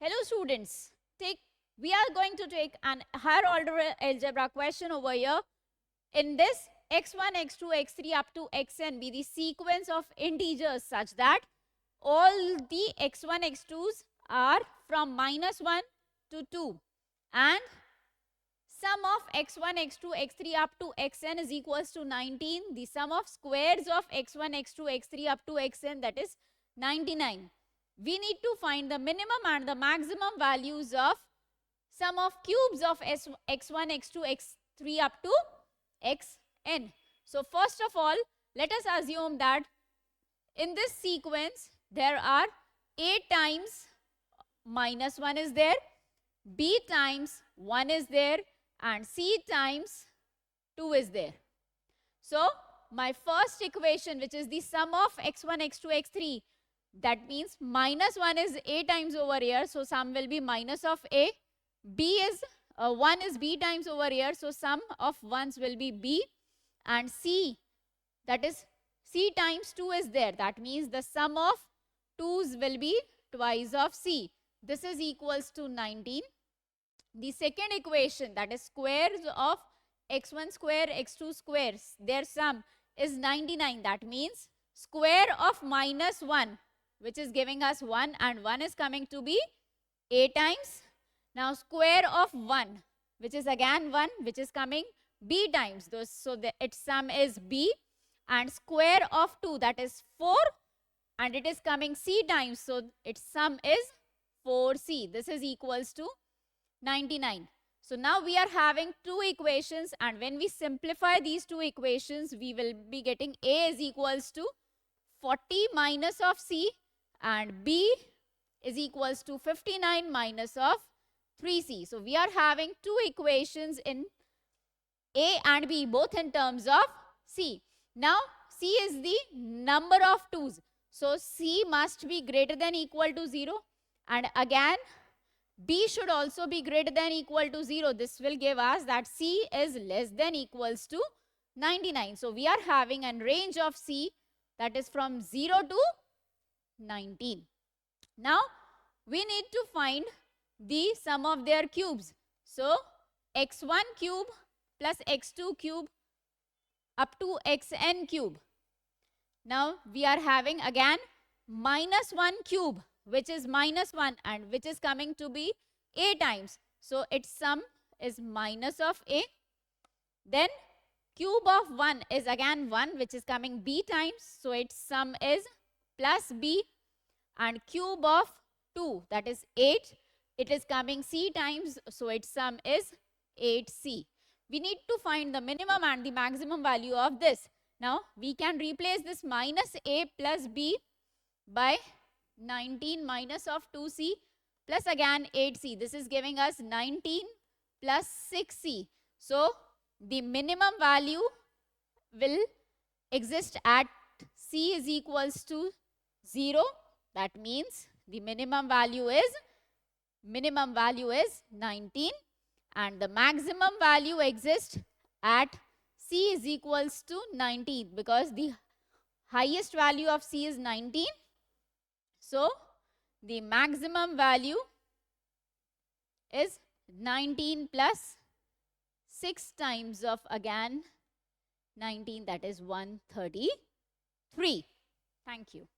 Hello students, we are going to take an higher order algebra question over here. In this, x1, x2, x3 up to xn be the sequence of integers such that all the x1, x2s are from -1 to 2 and sum of x1, x2, x3 up to xn is equals to 19. The sum of squares of x1, x2, x3 up to xn, that is 99. We need to find the minimum and the maximum values of sum of cubes of x1, x2, x3 up to xn. So first of all, let us assume that in this sequence there are a times -1 is there, b times 1 is there, and c times 2 is there. So my first equation, which is the sum of x1, x2, x3, that means -1 is a times over here, so sum will be minus of a. B is 1 is b times over here, so sum of 1s will be b. And c, that is c times 2 is there, that means the sum of 2s will be twice of c. This is equals to 19. The second equation, that is squares of x1 square, x2 squares, their sum is 99. That means square of -1, which is giving us 1, and 1 is coming to be a times. Now square of 1, which is again 1, which is coming b times. So its sum is b, and square of 2, that is 4, and it is coming c times. So its sum is 4c. This is equals to 99. So now we are having two equations, and when we simplify these two equations, we will be getting a is equals to 40 minus of c, and b is equals to 59 minus of 3c. So we are having two equations in a and b, both in terms of c. Now c is the number of 2's. So c must be greater than equal to 0, and again b should also be greater than equal to 0. This will give us that c is less than equals to 99. So we are having a range of c that is from 0 to 19. Now we need to find the sum of their cubes. So x1 cube plus x2 cube up to xn cube. Now we are having again -1 cube, which is -1 and which is coming to be a times. So its sum is minus of a. Then cube of 1 is again 1, which is coming b times. So its sum is plus b. And cube of 2, that is 8, it is coming c times. So its sum is 8c. We need to find the minimum and the maximum value of this. Now we can replace this minus a plus b by 19 minus of 2c plus again 8c. This is giving us 19 plus 6c. So the minimum value will exist at c is equals to 0. That means the minimum value is 19, and the maximum value exists at c is equals to 19 because the highest value of c is 19. So the maximum value is 19 plus 6 times of again 19, that is 133. Thank you.